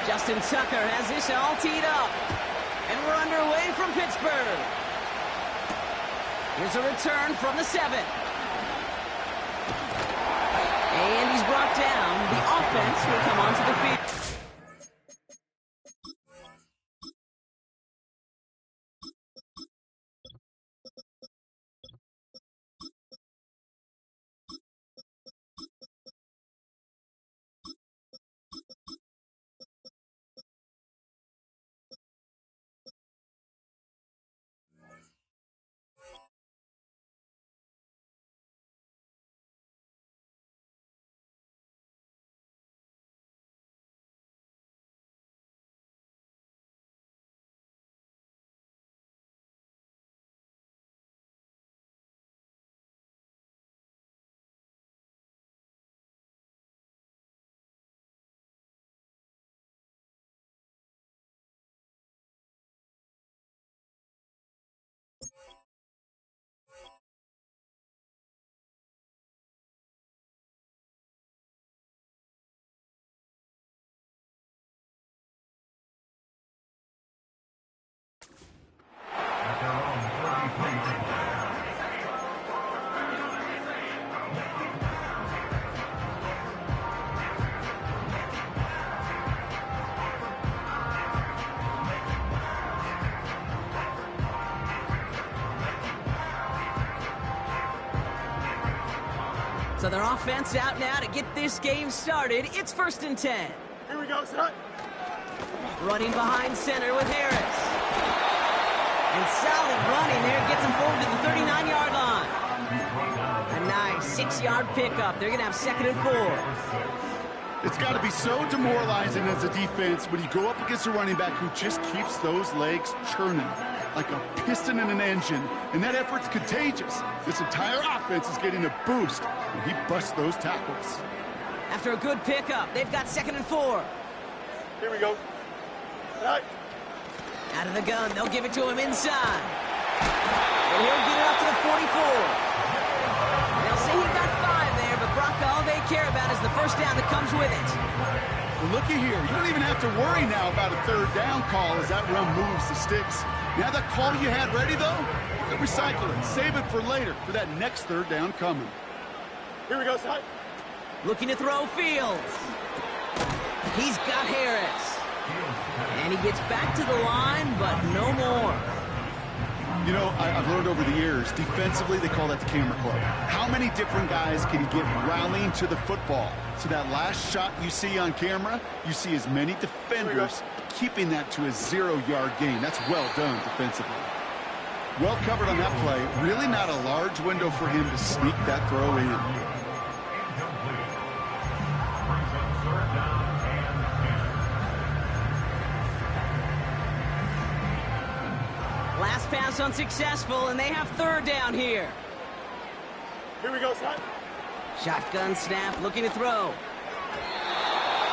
Justin Tucker has this all teed up. And we're underway from Pittsburgh. Here's a return from the 7. And he's brought down. The offense will come onto the field. So their offense out now to get this game started. It's 1st and 10. Here we go, son. Running behind center with Harris. And solid running there. Gets him forward to the 39-yard line. A nice 6-yard pickup. They're going to have 2nd and 4. It's got to be so demoralizing as a defense when you go up against a running back who just keeps those legs churning like a piston in an engine, and that effort's contagious. This entire offense is getting a boost when he busts those tackles. After a good pickup, they've got 2nd and 4. Here we go. All right. Out of the gun, they'll give it to him inside. And he'll get it up to the 44. They'll say he got 5 there, but Brock, all they care about is the first down that comes with it. Well, looky here. You don't even have to worry now about a 3rd down call as that run moves the sticks. Now that call you had ready, though, you can recycle it. Save it for later, for that next 3rd down coming. Here we go, son. Looking to throw Fields. He's got Harris. And he gets back to the line, but no more. You know, I've learned over the years, defensively, they call that the camera club. How many different guys can you get rallying to the football? So that last shot you see on camera, you see as many defenders keeping that to a 0-yard gain. That's well done defensively. Well covered on that play. Really not a large window for him to sneak that throw in. Last pass unsuccessful, and they have 3rd down here. Here we go, son. Shotgun snap, looking to throw.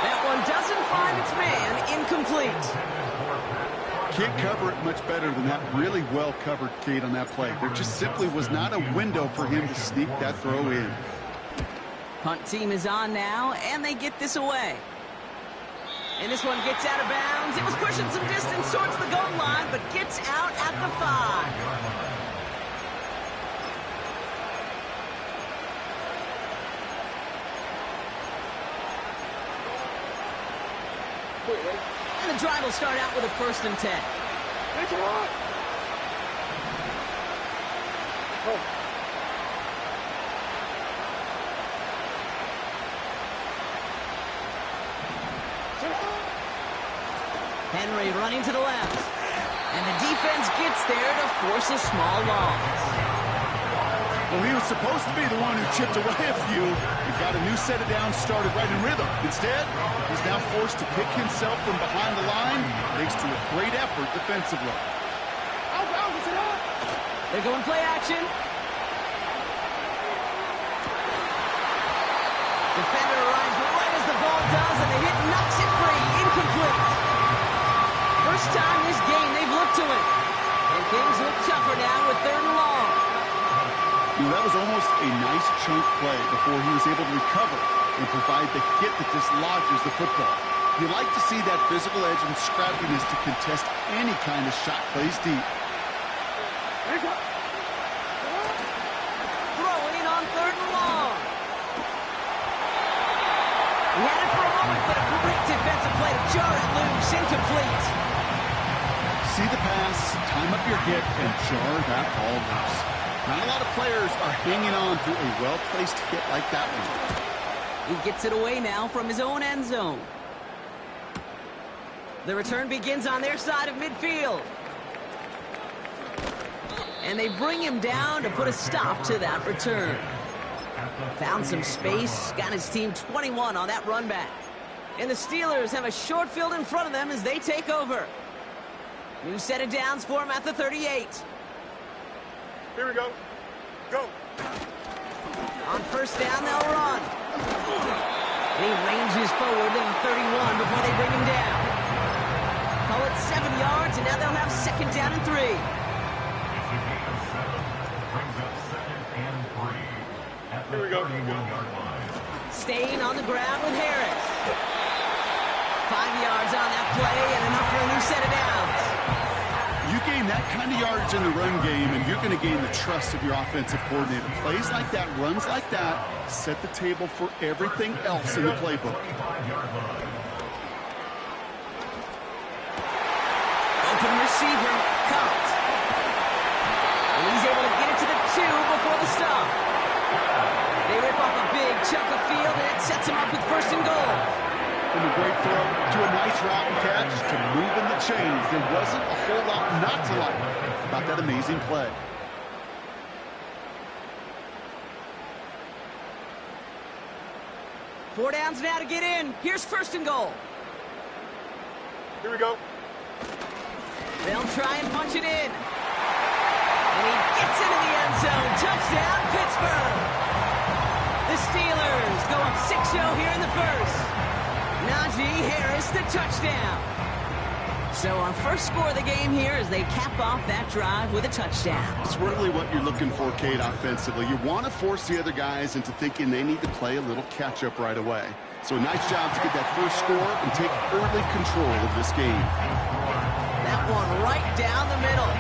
That one doesn't find its man, incomplete. Can't cover it much better than that. Really well covered, Kate, on that play. There just simply was not a window for him to sneak that throw in. Punt team is on now, and they get this away. And this one gets out of bounds. It was pushing some distance towards the goal line, but gets out at the 5. And the drive will start out with a 1st and 10. It's on. Henry running to the left. And the defense gets there to force a small loss. Well, he was supposed to be the one who chipped away a few and got a new set of downs started right in rhythm. Instead, he's now forced to pick himself from behind the line, thanks to a great effort defensively. They're going play action. Defender arrives right as the ball does, and the hit knocks it free. Incomplete. First time this game they've looked to it. And things look tougher now with 3rd and long. That was almost a nice chunk play before he was able to recover and provide the hit that dislodges the football. You like to see that physical edge and scrappiness to contest any kind of shot plays deep. Throwing on 3rd and long. He had it for a moment, but a great defensive play to jar it loose, incomplete. See the pass, time up your hip, and jar that ball loose. Not a lot of players are hanging on to a well-placed hit like that one. He gets it away now from his own end zone. The return begins on their side of midfield. And they bring him down to put a stop to that return. Found some space, got his team 21 on that run back. And the Steelers have a short field in front of them as they take over. New set of downs for him at the 38. Here we go. Go. On 1st down, they'll run. And he ranges forward to the 31 before they bring him down. Call it 7 yards, and now they'll have 2nd down and 3. Here we go. Staying on the ground with Harris. 5 yards on that play and enough for a new set of downs. You gain that kind of yardage in the run game, and you're going to gain the trust of your offensive coordinator. Plays like that, runs like that, set the table for everything else in the playbook. Open receiver, caught. And he's able to get it to the 2 before the stop. They rip off a big chunk of field, and it sets him up with 1st and goal. From a great throw to a nice route and catch to moving the chains, there wasn't a whole lot not to like about that amazing play. Four downs now to get in. Here's 1st and goal. Here we go. They'll try and punch it in. And he gets into the end zone. Touchdown, Pittsburgh. The Steelers go up 6-0 here in the 1st. Najee Harris, the touchdown. So our first score of the game here as they cap off that drive with a touchdown. It's really what you're looking for, Kate, offensively. You want to force the other guys into thinking they need to play a little catch-up right away. So a nice job to get that first score and take early control of this game. That one right down the middle.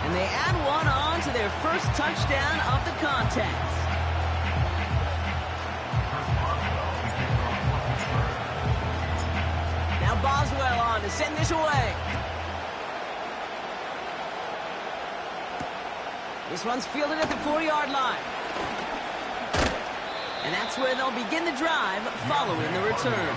And they add one on to their first touchdown of the contest. Now Boswell on to send this away. This one's fielded at the 4-yard line. And that's where they'll begin the drive following the return.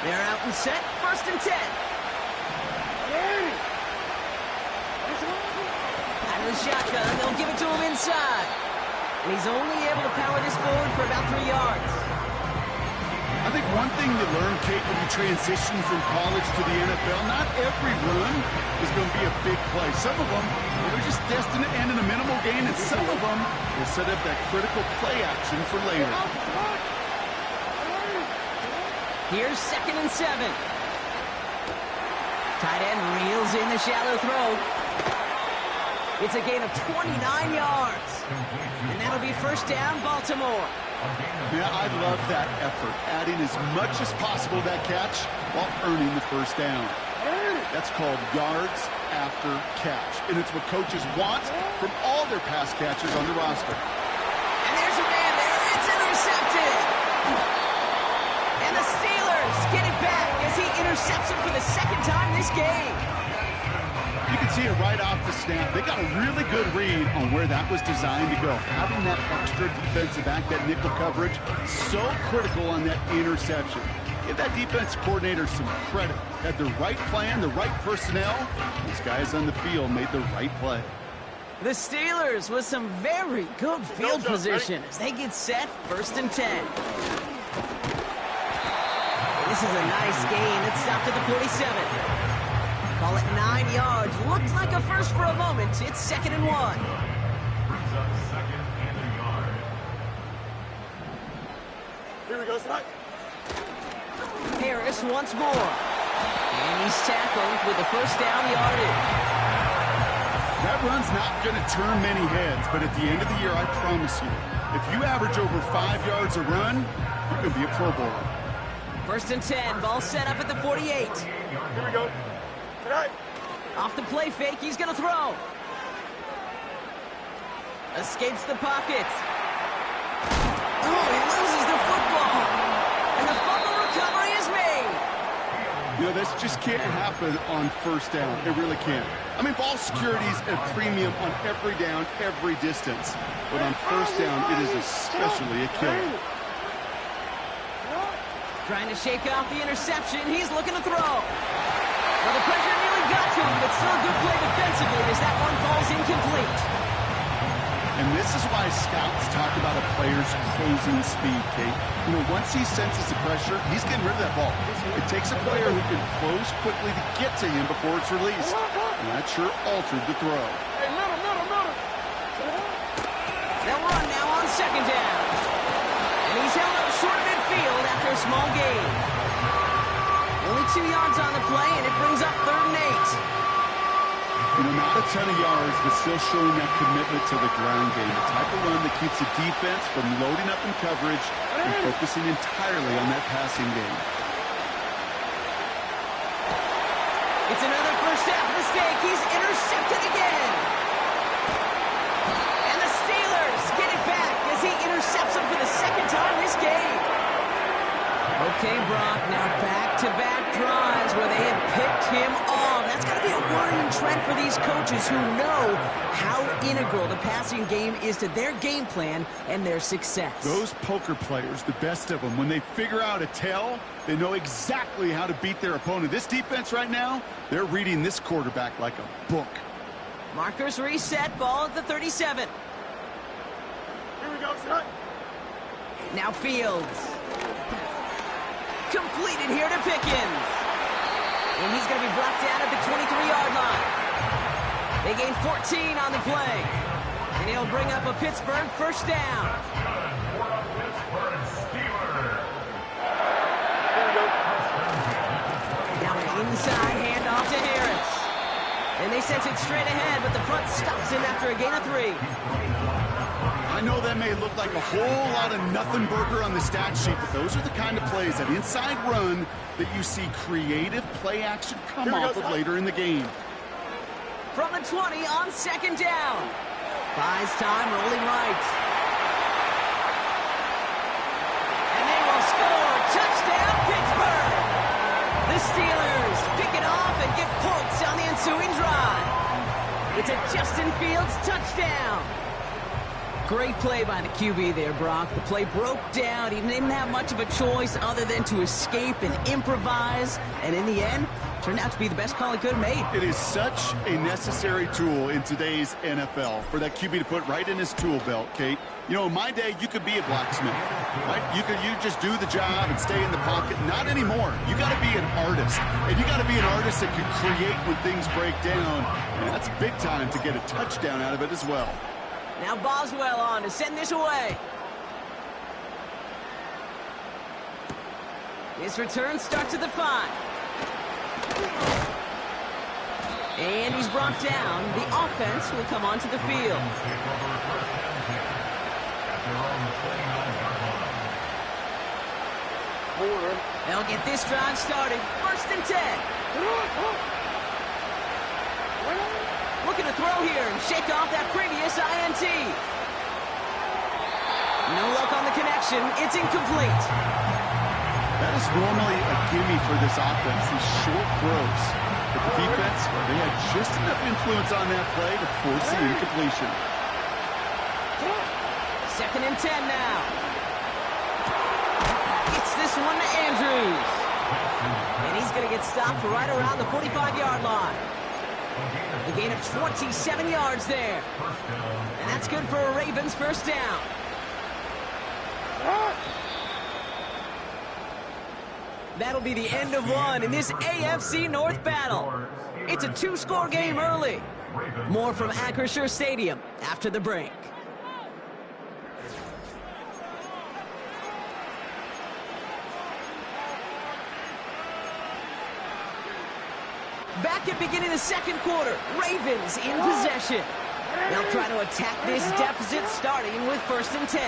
They're out and set, 1st and 10. Out of the shotgun, they'll give it to him inside. And he's only able to power this forward for about 3 yards. I think one thing you learn, Kate, when you transition from college to the NFL, not every run is going to be a big play. Some of them, they're just destined to end in a minimal gain, and some of them will set up that critical play action for later. Here's 2nd and 7. Tight end reels in the shallow throw. It's a gain of 29 yards. And that'll be 1st down, Baltimore. Yeah, I love that effort, adding as much as possible to that catch while earning the 1st down. That's called yards after catch, and it's what coaches want from all their pass catchers on the roster. And there's a man there. It's intercepted. And the Steelers get it back as he intercepts him for the 2nd time this game. You can see it right off the snap. They got a really good read on where that was designed to go. Having that extra defensive back, that nickel coverage, so critical on that interception. Give that defense coordinator some credit. Had the right plan, the right personnel. These guys on the field made the right play. The Steelers with some very good field position as they get set, 1st and 10. This is a nice gain. It's stopped at the 47. Call it 9 yards. Looked like a first for a moment. It's 2nd and 1. Here Here we go, Scott. Harris once more. And he's tackled with the first down yardage. That run's not going to turn many heads, but at the end of the year, I promise you, if you average over 5 yards a run, you're going to be a Pro Bowler. First and 10, ball set up at the 48. Here we go. Tonight. Off the play fake, he's going to throw. Escapes the pocket. Oh, he loses the football. And the fumble recovery is made. You know, this just can't happen on first down. It really can't. I mean, ball security's a premium on every down, every distance. But on first down, it is especially a killer. Trying to shake off the interception. He's looking to throw. Well, the pressure nearly got to him, but still a good play defensively as that one falls incomplete. And this is why scouts talk about a player's closing speed, Kate. You know, once he senses the pressure, he's getting rid of that ball. It takes a player who can close quickly to get to him before it's released. And that sure altered the throw. Hey, middle. They'll run now on second down. And he's held up short of midfield after a small gain. Only 2 yards on the play, and it brings up 3rd and 8. You know, not a ton of yards, but still showing that commitment to the ground game. The type of run that keeps the defense from loading up in coverage and focusing entirely on that passing game. It's another first half mistake. He's intercepted again. And the Steelers get it back as he intercepts him for the 2nd time this game. Okay, Brock, now back-to-back drives where they have picked him off. That's got to be a worrying trend for these coaches who know how integral the passing game is to their game plan and their success. Those poker players, the best of them, when they figure out a tell, they know exactly how to beat their opponent. This defense right now, they're reading this quarterback like a book. Markers reset, ball at the 37. Here we go, Scott. Now Fields. Completed here to Pickens. And he's going to be brought down at the 23-yard line. They gain 14 on the play. And he'll bring up a Pittsburgh first down. Now an inside handoff to Harris. And they sent it straight ahead, but the front stops him after a gain of 3. I know that may look like a whole lot of nothing burger on the stat sheet, but those are the kind of plays, that inside run, that you see creative play action come off of later in the game. From the 20 on second down. Buys time, rolling right. And they will score. Touchdown, Pittsburgh. The Steelers pick it off and get points on the ensuing drive. It's a Justin Fields touchdown. Great play by the QB there, Brock. The play broke down. He didn't have much of a choice other than to escape and improvise. And in the end, turned out to be the best call he could have made. It is such a necessary tool in today's NFL for that QB to put right in his tool belt, Kate. You know, in my day, you could be a blacksmith, right? You just do the job and stay in the pocket. Not anymore. You got to be an artist. And you got to be an artist that can create when things break down. And that's big time to get a touchdown out of it as well. Now Boswell on to send this away. His return starts at the 5. And he's brought down. The offense will come onto the field. They'll get this drive started. 1st and 10. Looking to throw here and shake off that previous INT. No luck on the connection. It's incomplete. That is normally a gimme for this offense, these short throws. But the defense, well, they had just enough influence on that play to force the incompletion. 2nd and 10 now. Gets this one to Andrews. And he's going to get stopped right around the 45-yard line. A gain of 27 yards there. And that's good for a Ravens first down. That'll be the end of one in this AFC North battle. It's a 2-score game early. More from Acrisure Stadium after the break. Back at beginning of the second quarter, Ravens in possession. They'll try to attack this deficit starting with 1st and 10.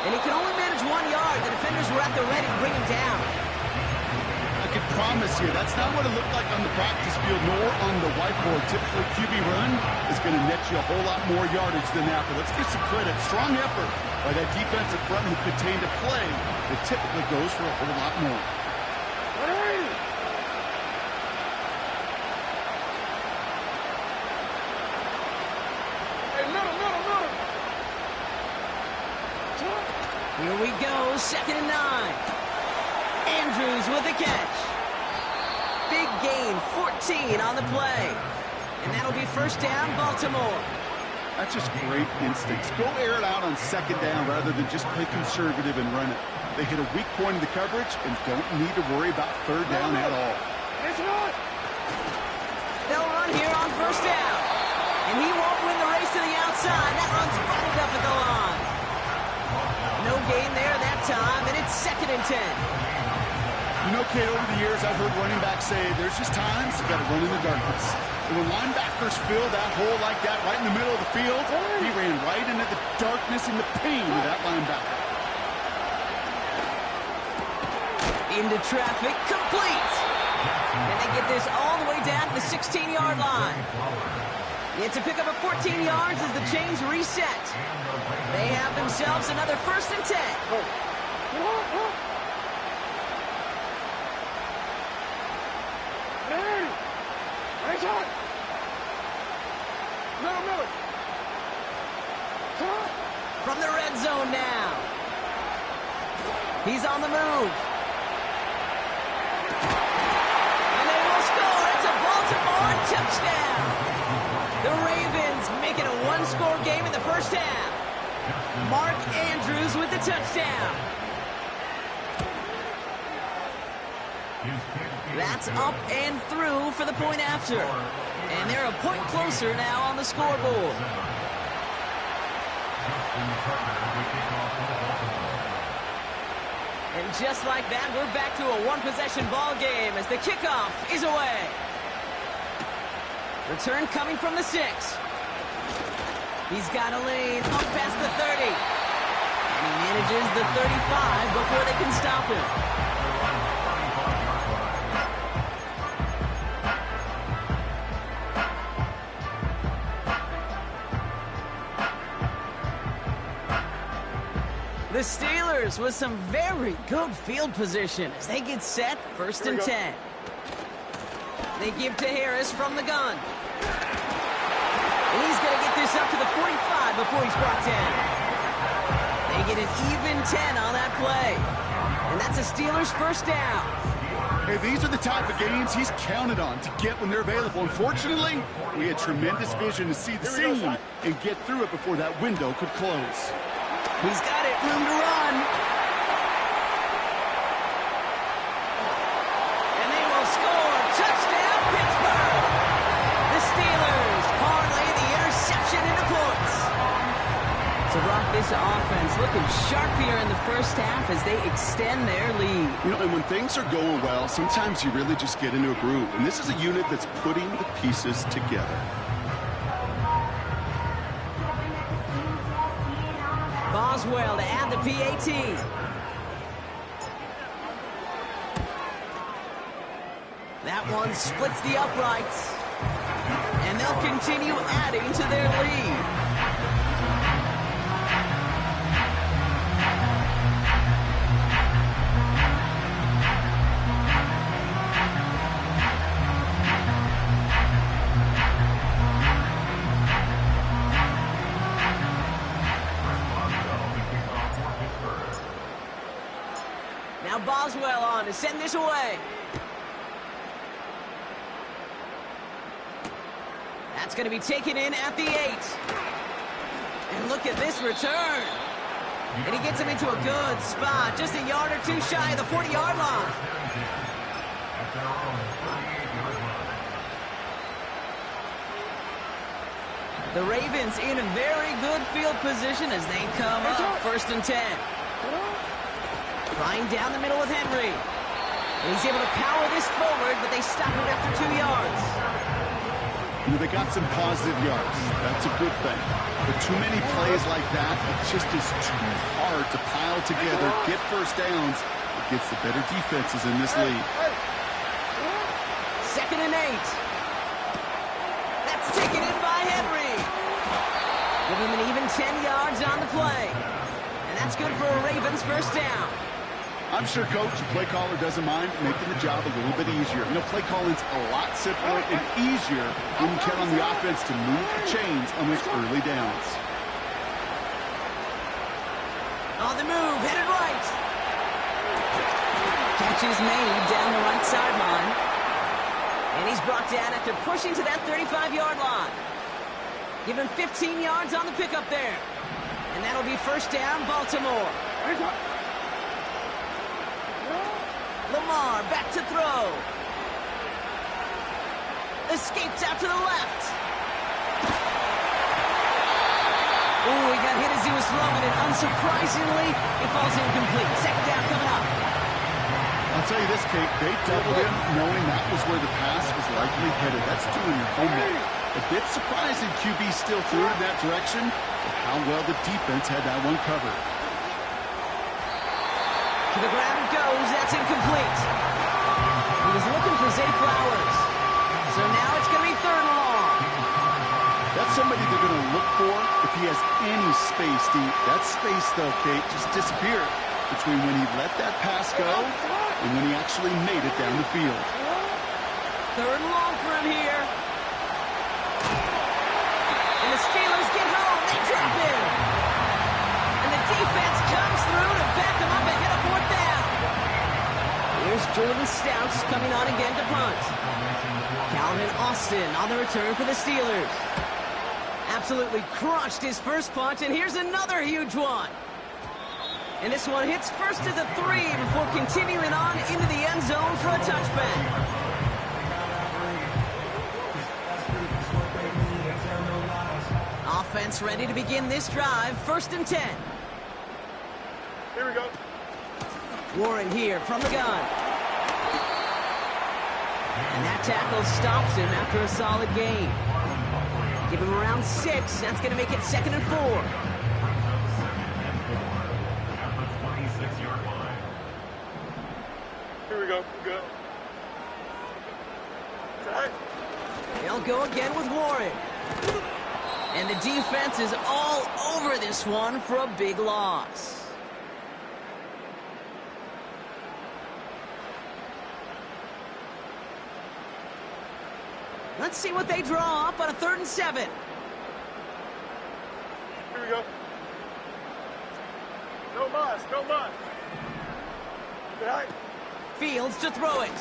And he can only manage 1 yard. The defenders were at the ready to bring him down. I can promise you, that's not what it looked like on the practice field nor on the whiteboard. Typically, QB run is going to net you a whole lot more yardage than that. But let's give some credit. Strong effort by that defensive front who contained a play that typically goes for a whole lot more. Here we go, 2nd and 9. Andrews with the catch. Big gain, 14 on the play. And that'll be 1st down, Baltimore. That's just great instincts. Go air it out on 2nd down rather than just play conservative and run it. They hit a weak point in the coverage and don't need to worry about 3rd down at all. They'll run here on 1st down. And he won't win the race to the outside. That run's bottled up at the line. No gain there that time, and it's 2nd and 10. You know, Kate, over the years, I've heard running backs say there's just times you got to run in the darkness. And when linebackers fill that hole like that right in the middle of the field, he ran right into the darkness and the pain of that linebacker. Into traffic, complete. And they get this all the way down to the 16-yard line. It's a pickup of 14 yards as the chains reset. They have themselves another 1st and 10. From the red zone now. He's on the move. And they will score. It's a Baltimore touchdown. The Ravens make it a 1-score game in the 1st half. Mark Andrews with the touchdown. That's up and through for the point after. And they're a point closer now on the scoreboard. And just like that, we're back to a 1-possession ball game as the kickoff is away. Return coming from the 6. He's got a lane up past the 30. And he manages the 35 before they can stop him. The Steelers with some very good field position as they get set, 1st and 10. They give to Harris from the gun. And he's going to get this up to the 45 before he's brought down. They get an even 10 on that play. And that's a Steelers 1st down. Hey, these are the type of games he's counted on to get when they're available. Unfortunately, we had tremendous vision to see the seam and get through it before that window could close. He's got it, room to run. And they will score. Touchdown, Pittsburgh. The Steelers parlay the interception into points. So, Brock, this offense looking sharp here in the 1st half as they extend their lead. You know, and when things are going well, sometimes you really just get into a groove. And this is a unit that's putting the pieces together. Boswell to add the PAT. That one splits the uprights. And they'll continue adding to their lead. Now Boswell on to send this away. That's going to be taken in at the 8. And look at this return. And he gets him into a good spot, just a yard or 2 shy of the 40-yard line. The Ravens in a very good field position as they come up 1st and 10. Flying down the middle with Henry. And he's able to power this forward, but they stop him after 2 yards. You know, they got some positive yards. That's a good thing. But too many plays like that, it just is too hard to pile together, get first downs against the better defenses in this league. 2nd and 8. That's taken in by Henry. Give him an even 10 yards on the play. And that's good for a Ravens first down. I'm sure Coach, the play caller, doesn't mind making the job a little bit easier. You know, play calling's a lot simpler and easier when you count on the offense to move the chains on those early downs. On the move, headed right. Catch is made down the right sideline. And he's brought down after pushing to that 35-yard line. Give him 15 yards on the pickup there. And that'll be first down, Baltimore. Lamar back to throw. Escapes out to the left. Ooh, he got hit as he was throwing it. Unsurprisingly, it falls incomplete. Second down coming up. I'll tell you this, Kate, they doubled him knowing that was where the pass was likely headed. That's doing your homework. A bit surprising QB still threw it in that direction, but how well the defense had that one covered. To the ground it goes. That's incomplete. He was looking for Zay Flowers. So now it's going to be 3rd and long. That's somebody they're going to look for if he has any space deep. That space, though, Kate, just disappeared between when he let that pass go and when he actually made it down the field. 3rd and long for him here. And the Steelers get home. They drop him. And the defense comes through to back him up ahead of 4th down. Here's Jordan Stouts coming on again to punt. Calvin Austin on the return for the Steelers. Absolutely crushed his first punt, and here's another huge one. And this one hits first to the 3 before continuing on into the end zone for a touchback. Offense ready to begin this drive. 1st and 10. Here we go. Warren here from the gun. And that tackle stops him after a solid gain. Give him around 6. That's going to make it 2nd and 4. Here we go. Go. Right. They'll go again with Warren. And the defense is all over this one for a big loss. Let's see what they draw up on a 3rd and 7. Here we go. No mas, no mas. Right. Fields to throw it.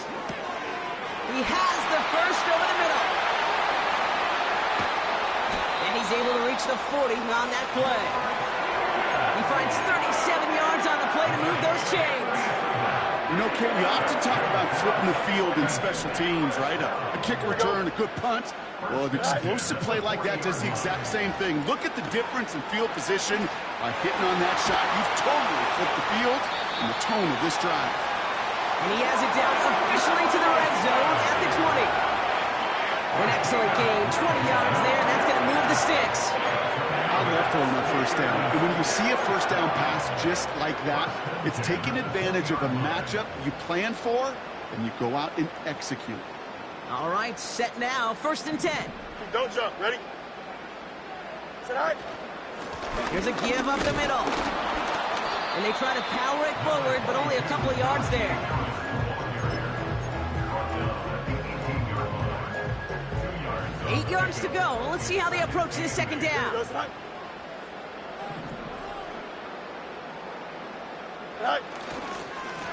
He has the first over the middle. And he's able to reach the 40 on that play. He finds 37 yards on the play to move those chains. You know, Kate, we often talk about flipping the field in special teams, right? A kick return, a good punt. Well, an explosive play like that does the exact same thing. Look at the difference in field position by hitting on that shot. You've totally flipped the field and the tone of this drive. And he has it down officially to the red zone at the 20. An excellent gain, 20 yards there, and that's going to move the sticks. I love throwing that first down. And when you see a first down pass just like that, it's taking advantage of a matchup you plan for, and you go out and execute. All right, set now, 1st and 10. Don't jump. Ready? Sit high. Here's a give up the middle. And they try to power it forward, but only a couple of yards there. Eight yards to go. Let's see how they approach this 2nd down. Right.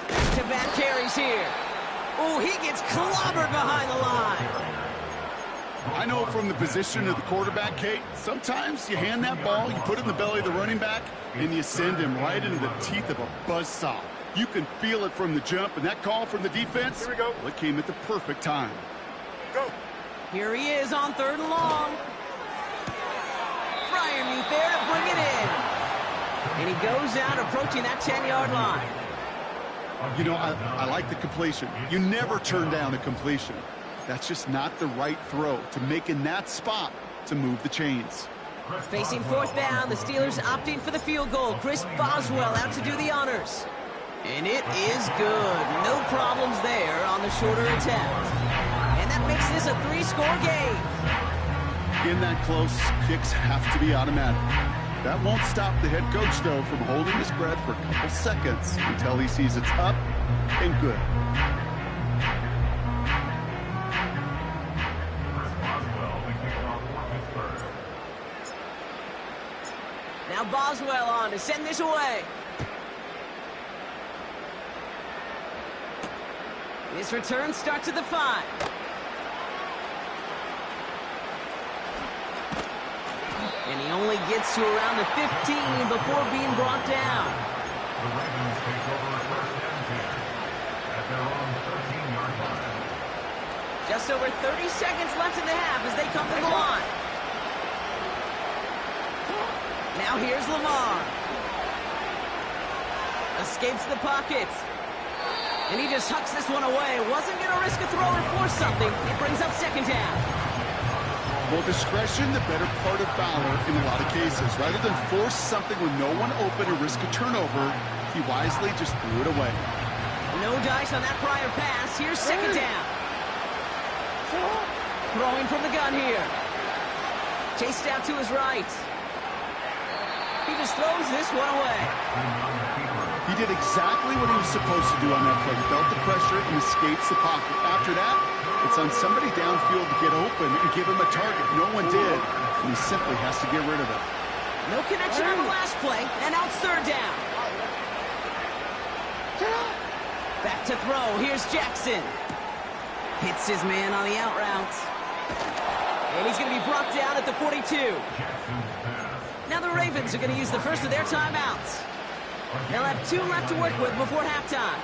Back-to-back carries here. Oh, he gets clobbered behind the line. I know from the position of the quarterback, Kate, sometimes you hand that ball, you put it in the belly of the running back, and you send him right into the teeth of a buzzsaw. You can feel it from the jump, and that call from the defense, Here we go. well, it came at the perfect time. Go. Here he is on 3rd and long. Freiermuth there to bring it in. And he goes out approaching that 10-yard line. You know, I like the completion. You never turn down a completion. That's just not the right throw to make in that spot to move the chains. Facing fourth down, the Steelers opting for the field goal. Chris Boswell out to do the honors. And it is good. No problems there on the shorter attempt. And that makes this a 3-score game. In that close, kicks have to be automatic. That won't stop the head coach, though, from holding his breath for a couple seconds until he sees it's up and good. Now Boswell on to send this away. His return starts at the 5. And he only gets to around the 15 before being brought down. The Ravens take over a first down here at their own 13-yard line. Just over 30 seconds left in the half as they come to the line. Now here's Lamar. Escapes the pocket. And he just hucks this one away. Wasn't going to risk a throw or force something. It brings up second down. Well, discretion, the better part of valor in a lot of cases. Rather than force something with no one open or risk a turnover, he wisely just threw it away. No dice on that prior pass. Here's second down. Throwing from the gun here. Chased out to his right. He just throws this one away. He did exactly what he was supposed to do on that play. He felt the pressure and escapes the pocket. After that, it's on somebody downfield to get open and give him a target. No one did, and he simply has to get rid of it. No connection on the last play, and now it's third down. Back to throw. Here's Jackson. Hits his man on the out route. And he's going to be brought down at the 42. Now the Ravens are going to use the first of their timeouts. They'll have 2 left to work with before halftime.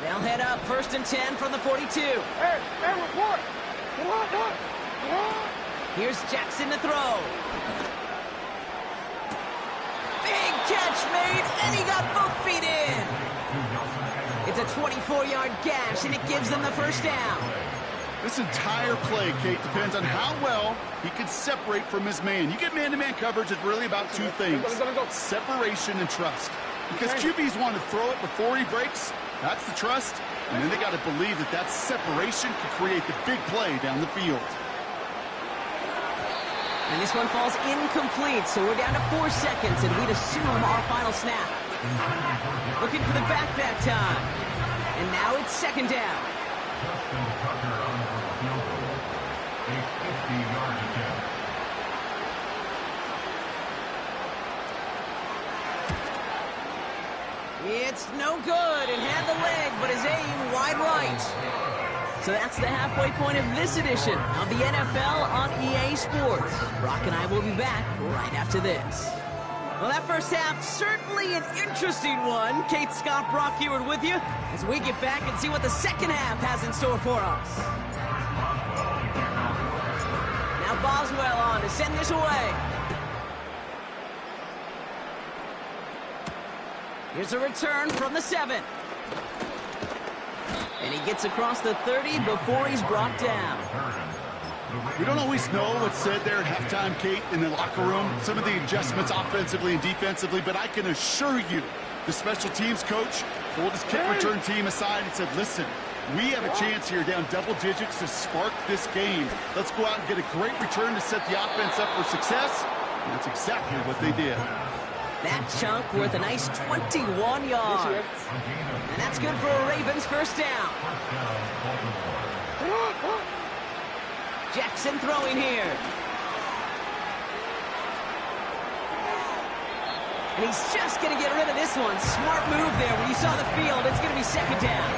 They'll head up 1st and 10 from the 42. Hey, report. Come on. Here's Jackson to throw. Big catch made, and he got both feet in. It's a 24-yard gash, and it gives them the first down. This entire play, Kate, depends on how well he can separate from his man. You get man-to-man coverage, it's really about 2 things. Separation and trust. Because QBs want to throw it before he breaks. That's the trust. And then they got to believe that that separation can create the big play down the field. And this one falls incomplete, so we're down to 4 seconds, and we'd assume our final snap. Looking for the back that time. And now it's second down. Justin Tucker on for the field goal. A 50-yard attempt. It's no good. It had the leg, but his aim wide right. So that's the halfway point of this edition of the NFL on EA Sports. Brock and I will be back right after this. Well, that first half, certainly an interesting one. Kate, Scott, Brock here with you as we get back and see what the second half has in store for us. Now Boswell on to send this away. Here's a return from the 7. And he gets across the 30 before he's brought down. We don't always know what's said there at halftime, Kate, in the locker room. Some of the adjustments offensively and defensively, but I can assure you the special teams coach pulled his kick return team aside and said, listen, we have a chance here down double digits to spark this game. Let's go out and get a great return to set the offense up for success. And that's exactly what they did. That chunk worth a nice 21 yards. And that's good for a Ravens first down. Jackson throwing here. And he's just going to get rid of this one. Smart move there. When you saw the field, it's going to be second down.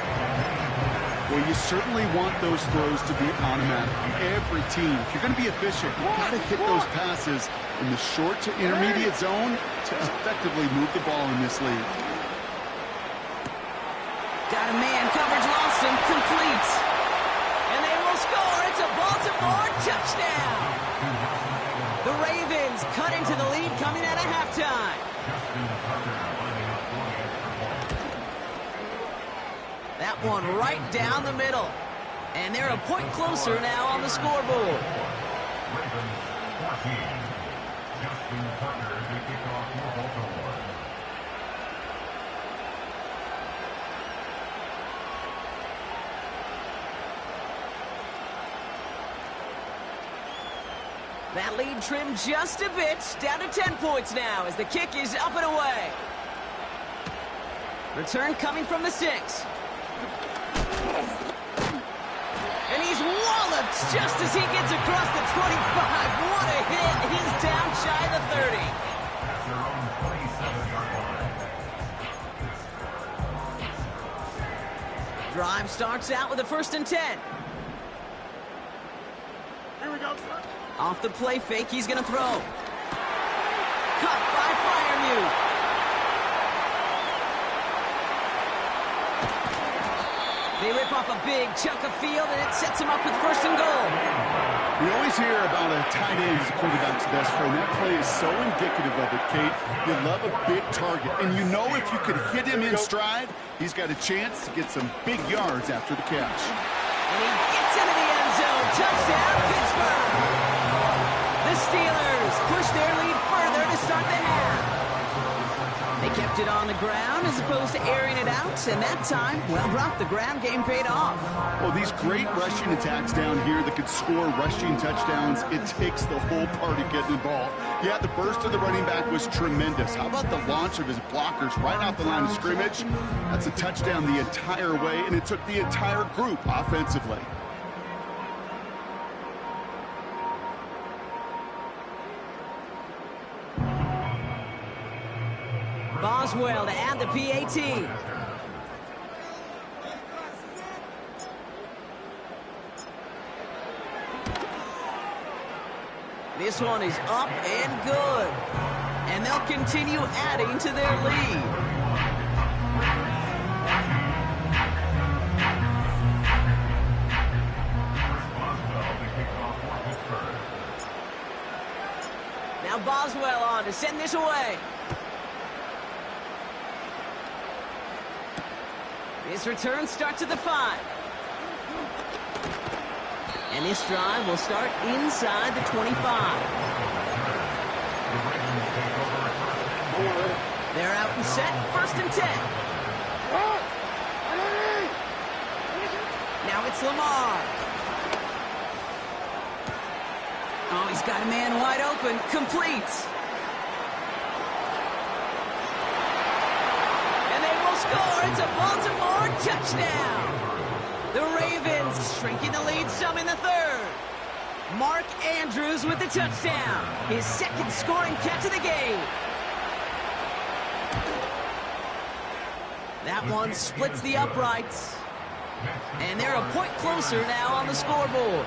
Well, you certainly want those throws to be automatic. Every team, if you're going to be efficient, you've got to hit those passes in the short to intermediate zone to effectively move the ball in this league. Got a man, coverage lost him, complete. And they will score. It's a Baltimore touchdown. The Ravens cut into the lead coming out of halftime. That one right down the middle. And they're a point closer now on the scoreboard. Ravens 14. Justin Tucker to kick off for Baltimore. That lead trimmed just a bit, down to 10 points now as the kick is up and away. Return coming from the 6. And he's walloped just as he gets across the 25. What a hit. He's down shy of the 30. At their own 27-yard line. Drive starts out with a 1st and 10. Here we go, son. Off the play fake, he's going to throw. Cut by Freiermuth. They rip off a big chunk of field, and it sets him up with 1st and goal. We always hear about a tight end as a quarterback's best friend. That play is so indicative of it, Kate. You love a big target, and you know if you could hit him in stride, he's got a chance to get some big yards after the catch. And he gets into the end zone. Touchdown, Pittsburgh. The Steelers push their lead further to start the half. They kept it on the ground as opposed to airing it out, and that time, well, Brock, the ground game paid off. Well, these great rushing attacks down here that could score rushing touchdowns, it takes the whole party getting involved. Yeah, the burst of the running back was tremendous. How about the launch of his blockers right off the line of scrimmage? That's a touchdown the entire way, and it took the entire group offensively. Boswell to add the PAT. This one is up and good. And they'll continue adding to their lead. Now Boswell on to send this away. This return starts at the 5. And this drive will start inside the 25. They're out and set, 1st and 10. Now it's Lamar. Oh, he's got a man wide open, complete. Score. It's a Baltimore touchdown. The Ravens shrinking the lead some in the 3rd. Mark Andrews with the touchdown. His 2nd scoring catch of the game. That one splits the uprights. And they're a point closer now on the scoreboard.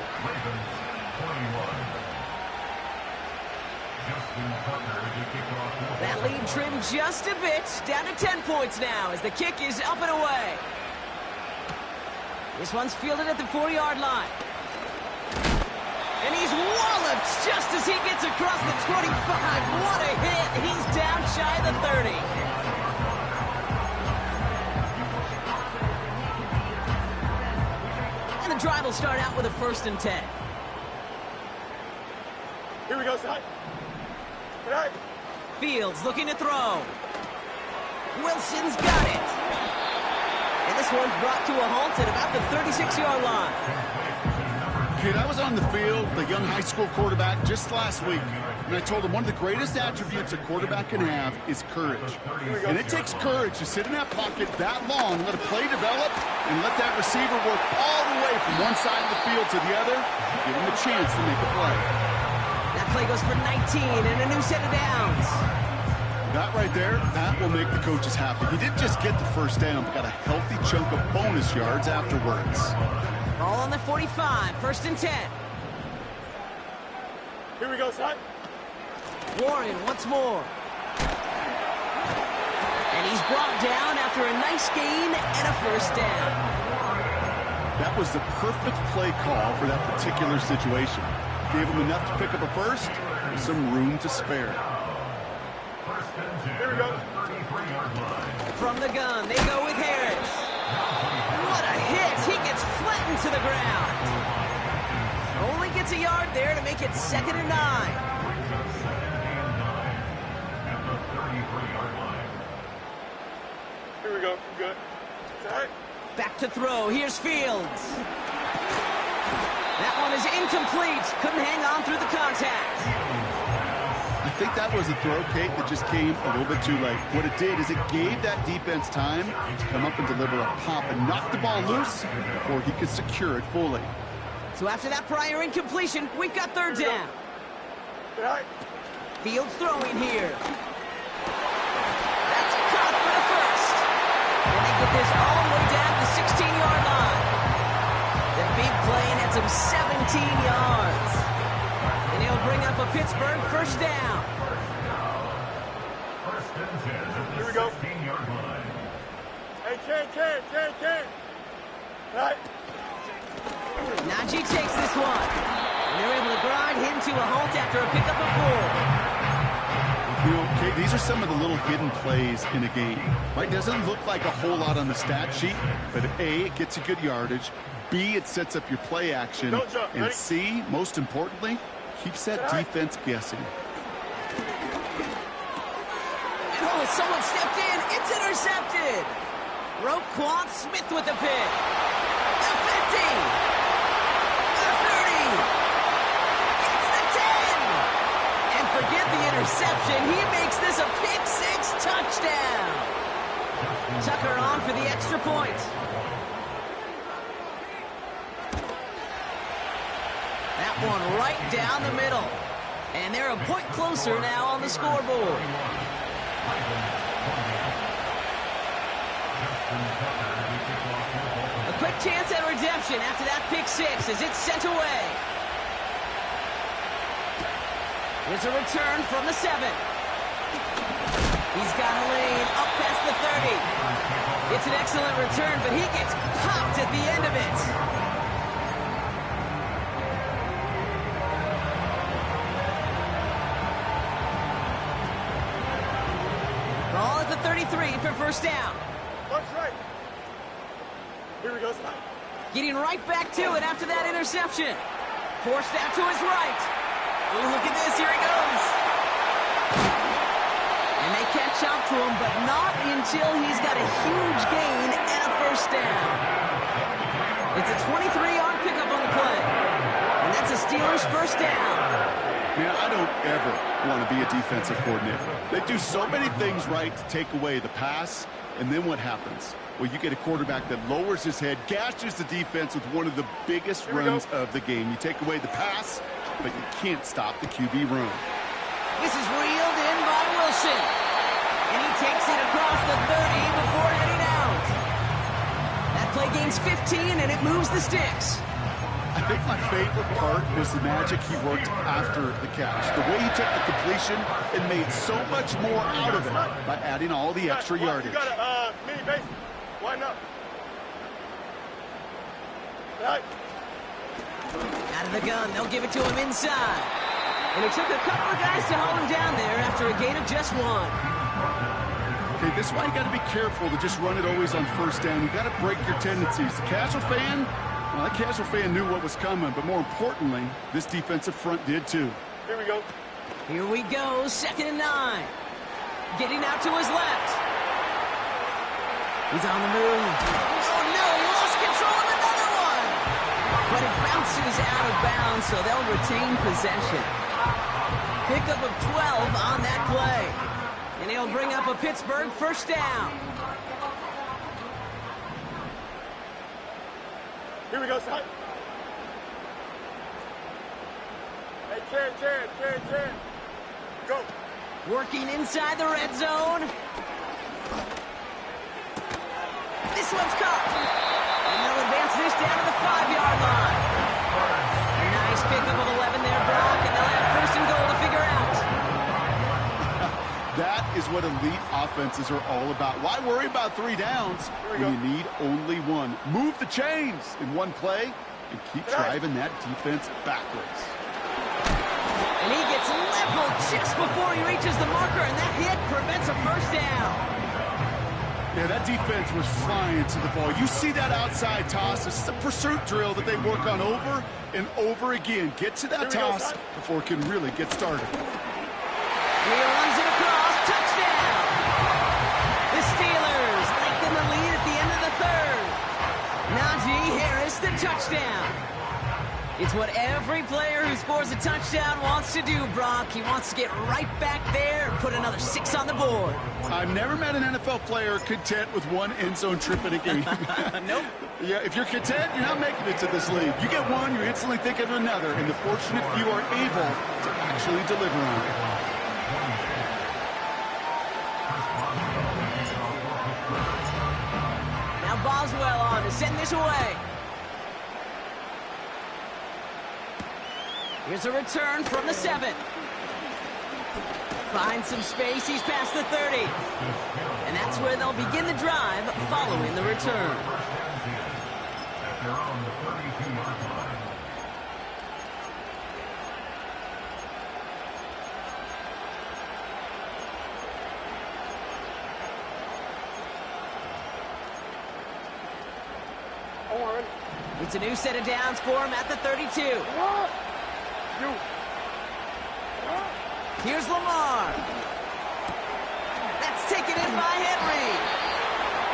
That lead trimmed just a bit, down to 10 points now as the kick is up and away. This one's fielded at the 4-yard line. And he's walloped just as he gets across the 25. What a hit. He's down shy of the 30. And the drive will start out with a 1st and 10. Here we go, son. All right. Fields looking to throw. Wilson's got it. And this one's brought to a halt at about the 36-yard line. Kid, I was on the field, the young high school quarterback, just last week, and I told him one of the greatest attributes a quarterback can have is courage. And it takes courage to sit in that pocket that long, let a play develop, and let that receiver work all the way from one side of the field to the other, and give him a chance to make a play. That play goes for 19 and a new set of downs. That right there, that will make the coaches happy. He didn't just get the 1st down, but got a healthy chunk of bonus yards afterwards. Ball on the 45, 1st and 10. Here we go, son. Warren once more. And he's brought down after a nice gain and a 1st down. That was the perfect play call for that particular situation. Gave him enough to pick up a first with some room to spare. Here we go. From the gun, they go with Harris. What a hit! He gets flattened to the ground. Only gets a yard there to make it 2nd and 9. Here we go. Good. All right. Back to throw. Here's Fields. That one is incomplete. Couldn't hang on through the contact. I think that was a throw, Kate, that just came a little bit too late. What it did is it gave that defense time to come up and deliver a pop and knock the ball loose before he could secure it fully. So after that prior incompletion, we've got 3rd down. All right. Fields throwing here. That's caught for the first. And they get this all the way down to the 16-yard line. The big play nets him 17 yards. And he'll bring up a Pittsburgh 1st down. Here we go. Hey, Ken. All right. Najee takes this one. And they're able to grind him to a halt after a pickup of 4. You know, Kate, these are some of the little hidden plays in a game. Right? Doesn't look like a whole lot on the stat sheet, but A, it gets you good yardage. B, it sets up your play action. Don't jump, And ready? C, most importantly, keeps that defense guessing. And oh, someone stepped in. It's intercepted. Roquan Smith with the pick. The 50. The 30. It's the 10. And forget the interception. He makes this a pick-6 touchdown. Tucker on for the extra point. That one right down the middle. And they're a point closer now on the scoreboard. A quick chance at redemption after that pick-6 as it's sent away. Here's a return from the 7. He's got a lane up past the 30. It's an excellent return, but he gets popped at the end of it. Ball at the 33 for 1st down. Punch right. Here we go. Getting right back to it after that interception. Forced out to his right. Ooh, look at this. Here he goes. And they catch up to him, but not until he's got a huge gain and a 1st down. It's a 23-yard pickup on the play. And that's a Steelers 1st down. Man, I don't ever want to be a defensive coordinator. They do so many things right to take away the pass, and then what happens? Well, you get a quarterback that lowers his head, gashes the defense with one of the biggest runs of the game. You take away the pass, but you can't stop the QB run. This is reeled in by Wilson. And he takes it across the 30 before heading out. That play gains 15, and it moves the sticks. I think my favorite part was the magic he worked after the catch. The way he took the completion and made so much more out of it by adding all the extra yardage. You got a mini base. Widen up. Right. Out of the gun, they'll give it to him inside. And it took a couple of guys to hold him down there after a gain of just 1. Okay, this is why you got to be careful to just run it always on 1st down. You got to break your tendencies. The casual fan, well, that casual fan knew what was coming, but more importantly, this defensive front did too. Here we go. Here we go, 2nd and 9. Getting out to his left. He's on the move. Oh no, he lost control of another one. But it bounces out of bounds, so they'll retain possession. Pickup of 12 on that play. And he'll bring up a Pittsburgh 1st down. Here we go, son. Hey, Ken. Go. Working inside the red zone. This one's caught. And they'll advance this down to the 5-yard line. A nice pickup of 11 there, Brock, and they'll have 1st and goal to figure out. That is what elite offenses are all about. Why worry about 3 downs when you need only 1? Move the chains in one play and keep driving that defense backwards. And he gets leveled just before he reaches the marker, and that hit prevents a first down. Yeah, that defense was flying to the ball. You see that outside toss. This is a pursuit drill that they work on over and over again. Get to that toss before it can really get started. He runs it across. Touchdown! The Steelers lengthen the lead at the end of the third. Najee Harris, the touchdown. It's what every player who scores a touchdown wants to do, Brock. He wants to get right back there and put another 6 on the board. I've never met an NFL player content with one end zone trip in a game. Nope. Yeah, if you're content, you're not making it to this league. You get one, you're instantly thinking of another, and the fortunate few are able to actually deliver on it. Now Boswell on to send this away. Here's a return from the 7. Finds some space, he's past the 30. And that's where they'll begin the drive following the return. They're on the 32-yard line. It's a new set of downs for him at the 32. Here's Lamar. That's taken in by Henry.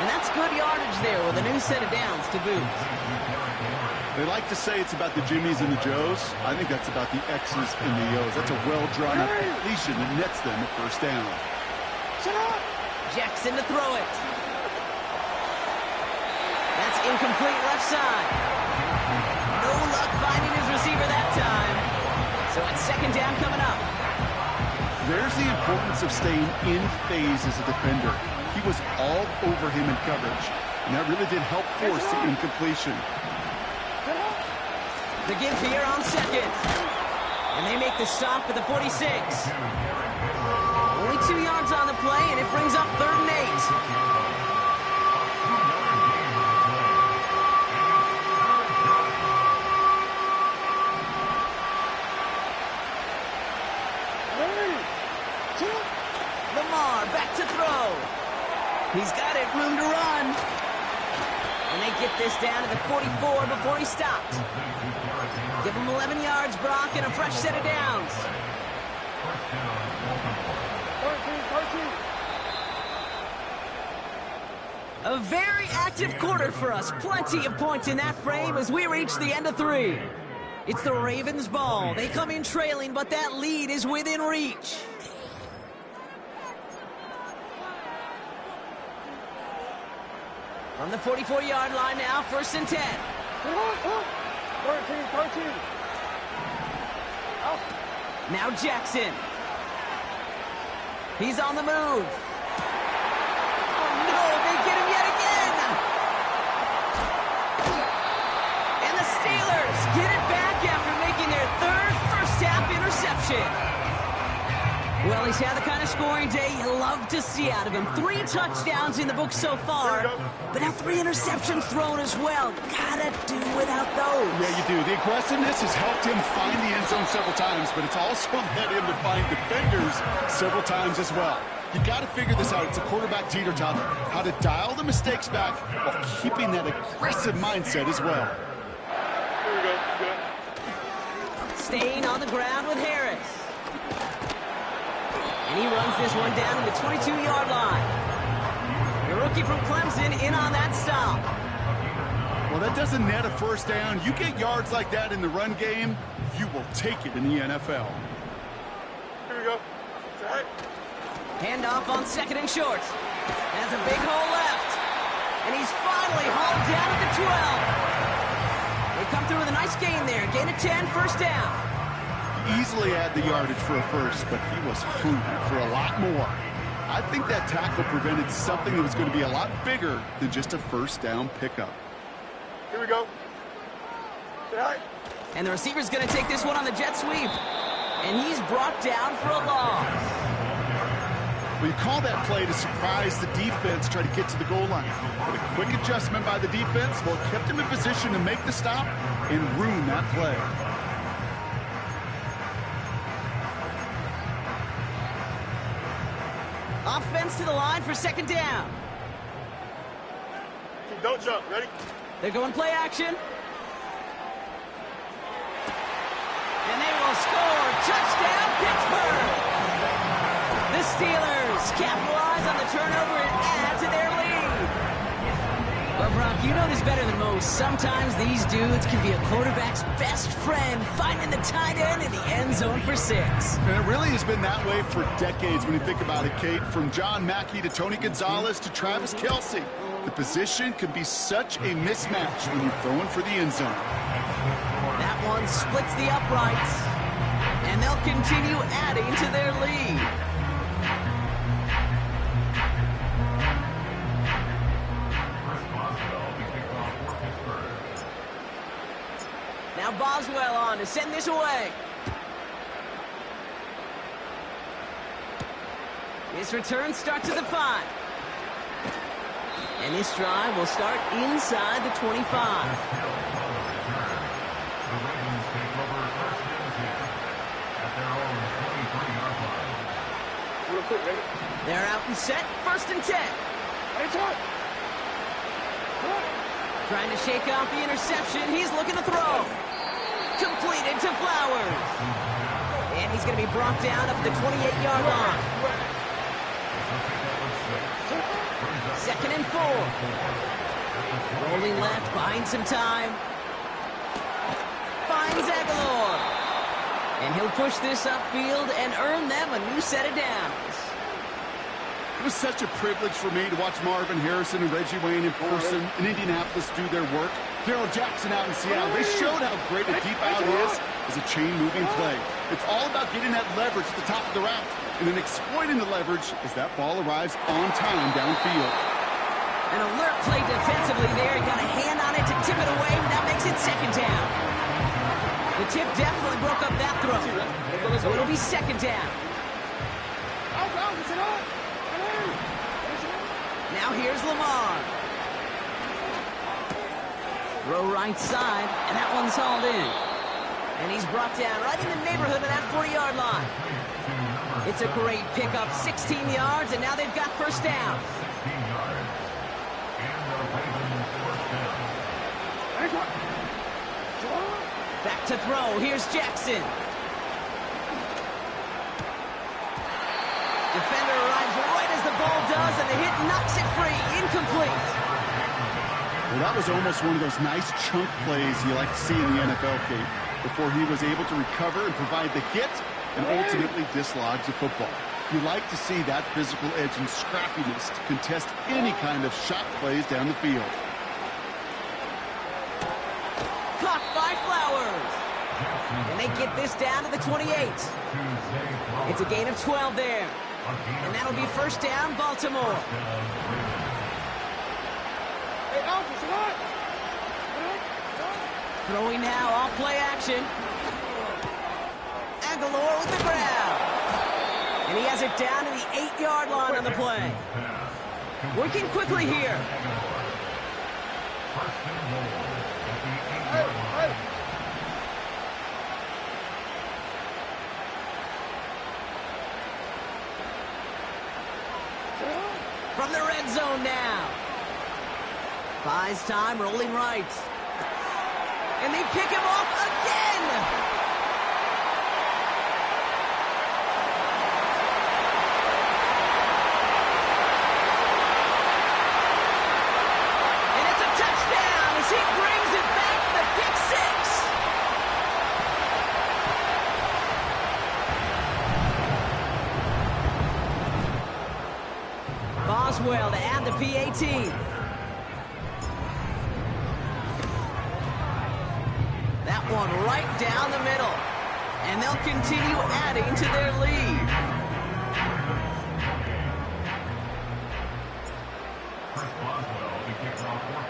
And that's good yardage there with a new set of downs to boot. They like to say it's about the Jimmies and the Joes. I think that's about the X's and the O's. That's a well-drawn-up completion that nets them a first down. Jackson to throw it. That's incomplete left side. No luck finding his receiver that time. So it's second down coming up. There's the importance of staying in phase as a defender. He was all over him in coverage, and that really did help force the incompletion. The give here on second. And they make the stop at the 46. Only 2 yards on the play, and it brings up 3rd and 8. Lamar back to throw. He's got it, room to run. And they get this down to the 44 before he stopped. Give him 11 yards, Brock, and a fresh set of downs. A very active quarter for us. Plenty of points in that frame as we reach the end of 3. It's the Ravens' ball. They come in trailing, but that lead is within reach. On the 44-yard line now, 1st and 10. 13. Now Jackson. He's on the move. Oh no, they get him yet again. And the Steelers get it back after making their 3rd first-half interception. Well, he's had the kind of scoring day you love to see out of him. 3 touchdowns in the book so far, but now 3 interceptions thrown as well. Gotta do without those. Yeah, you do. The aggressiveness has helped him find the end zone several times, but it's also led him to find defenders several times as well. You got to figure this out. It's a quarterback teeter-totter. How to dial the mistakes back while keeping that aggressive mindset as well. Here we go. Good. Staying on the ground with Harris. And he runs this one down to the 22-yard line. The rookie from Clemson in on that stop. Well, that doesn't net a first down. You get yards like that in the run game, you will take it in the NFL. Here we go. Right. Handoff on 2nd and short. Has a big hole left. And he's finally hauled down at the 12. They come through with a nice gain there. Gain of 10, first down. Easily had the yardage for a first, but he was hungry for a lot more. I think that tackle prevented something that was going to be a lot bigger than just a first down pickup. Here we go. Right. And the receiver's going to take this one on the jet sweep. And he's brought down for a loss. Well, you call that play to surprise the defense, try to get to the goal line. But a quick adjustment by the defense, well, kept him in position to make the stop and ruin that play. Offense to the line for second down. Don't jump. Ready? They're going play action. And they will score. Touchdown, Pittsburgh. The Steelers capitalize on the turnover and add to their lead. Well, Brock, you know this better than most. Sometimes these dudes can be a quarterback's best friend, finding the tight end in the end zone for 6. And it really has been that way for decades when you think about it, Kate. From John Mackey to Tony Gonzalez to Travis Kelce. The position can be such a mismatch when you're throwing for the end zone. That one splits the uprights, and they'll continue adding to their lead. Now Boswell on to send this away. This return starts at the 5. And this drive will start inside the 25. The Ravens take over first and 10 at their own 23-yard line. Real quick, ready? They're out and set, first and 10. Hey, Todd. Trying to shake off the interception. He's looking to throw. Completed to Flowers. And he's going to be brought down up at the 28-yard line. Second and 4. Rolling left, buying some time. Finds Aguilar. And he'll push this upfield and earn them a new set of downs. It was such a privilege for me to watch Marvin Harrison and Reggie Wayne in person in Indianapolis do their work. Darrell Jackson out in Seattle, they showed how great a deep out is as a chain-moving play. It's all about getting that leverage at the top of the route and then exploiting the leverage as that ball arrives on time downfield. An alert play defensively there. Got a hand on it to tip it away. That makes it second down. The tip definitely broke up that throw. So it'll be second down. Now here's Lamar. Throw right side, and that one's hauled in. And he's brought down right in the neighborhood of that 40-yard line. It's a great pickup, 16 yards, and now they've got first down. 16 yards. And the Ravens first down. Back to throw. Here's Jackson. Defender arrives right as the ball does, and the hit knocks it free. Incomplete. Well, that was almost one of those nice chunk plays you like to see in the NFL, Kate, before he was able to recover and provide the hit and ultimately dislodge the football. You like to see that physical edge and scrappiness to contest any kind of shot plays down the field. Caught by Flowers. And they get this down to the 28. It's a gain of 12 there. And that'll be first down, Baltimore. Throwing now, off play action. Aguilar with the grab. And he has it down to the 8-yard line on the play. Working quickly here. From the red zone now. Buys time, rolling right. And they pick him off again. And it's a touchdown as he brings it back to the pick 6. Boswell to add the PAT. That one right down the middle. And they'll continue adding to their lead.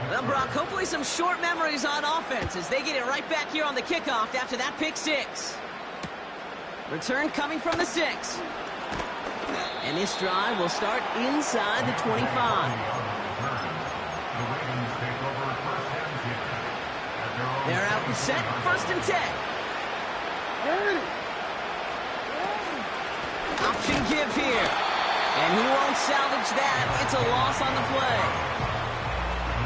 Well, Brock, hopefully some short memories on offense as they get it right back here on the kickoff after that pick 6. Return coming from the 6. And this drive will start inside the 25. They're out and set, first and 10. Option give here. And he won't don't salvage that, it's a loss on the play.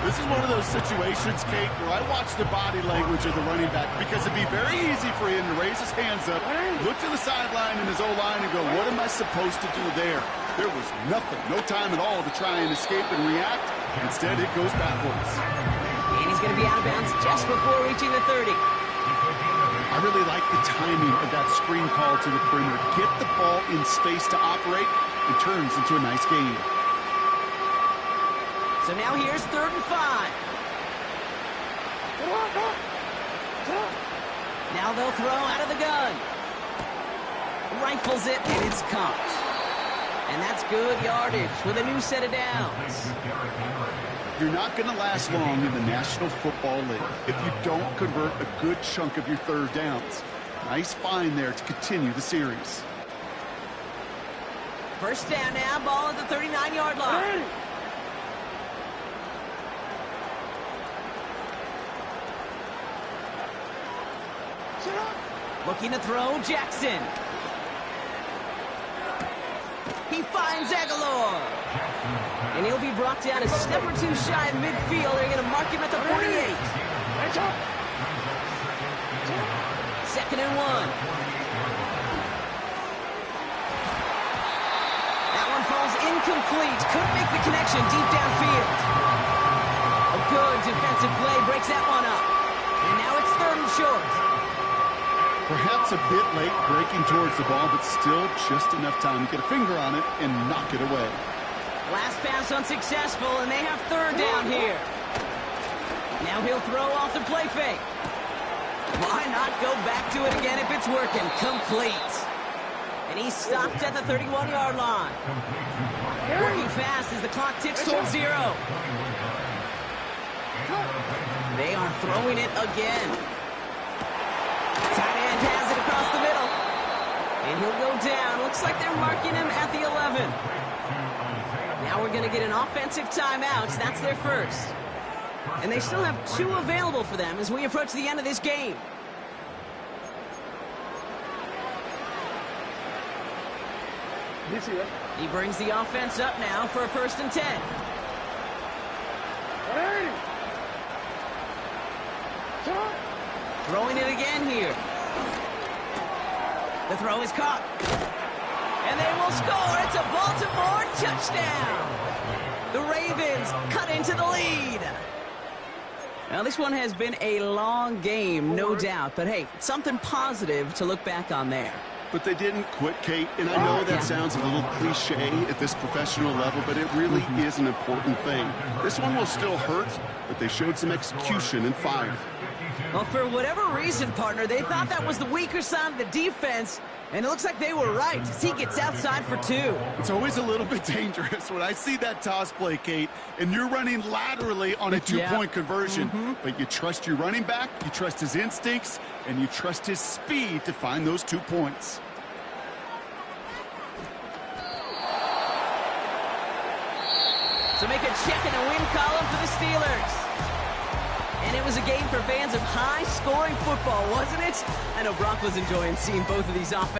This is one of those situations, Kate, where I watch the body language of the running back because it'd be very easy for him to raise his hands up, look to the sideline in his O-line and go, what am I supposed to do there? There was nothing, no time at all to try and escape and react. Instead, it goes backwards. And he's going to be out of bounds just before reaching the 30. I really like the timing of that screen call to the perimeter. Get the ball in space to operate, and turns into a nice gain. So now here's 3rd and 5. Now they'll throw out of the gun. Rifles it, and it's caught. And that's good yardage with a new set of downs. You're not going to last long in the National Football League if you don't convert a good chunk of your 3rd downs. Nice find there to continue the series. First down now, ball at the 39-yard line. Looking to throw, Jackson. He finds Aguilar. And he'll be brought down a step or two shy of midfield. They're going to mark him at the 48. 2nd and 1. That one falls incomplete. Couldn't make the connection deep downfield. A good defensive play breaks that one up. And now it's 3rd and short. Perhaps a bit late breaking towards the ball, but still just enough time to get a finger on it and knock it away. Last pass unsuccessful, and they have 3rd down here. Now he'll throw off the play fake. Why not go back to it again if it's working? Complete. And he's stopped at the 31-yard line. Working fast as the clock ticks towards 0. They are throwing it again. Tight end has it across the middle. And he'll go down. Looks like they're marking him at the 11. Now we're going to get an offensive timeout. That's their first. And they still have 2 available for them as we approach the end of this game. He brings the offense up now for a 1st and 10. Throwing it again here. The throw is caught. And they will score. It's a Baltimore touchdown. The Ravens cut into the lead. Now, this one has been a long game, no doubt. But, hey, something positive to look back on there. But they didn't quit, Kate, and I know that sounds a little cliche at this professional level, but it really is an important thing. This one will still hurt, but they showed some execution and fire. Well, for whatever reason, partner, they thought that was the weaker side of the defense, and it looks like they were right as he gets outside for 2. It's always a little bit dangerous when I see that toss play, Kate, and you're running laterally on a 2-point conversion. But you trust your running back, you trust his instincts, and you trust his speed to find those 2 points. So make a check in the win column for the Steelers. And it was a game for fans of high-scoring football, wasn't it? I know Brock was enjoying seeing both of these offenses.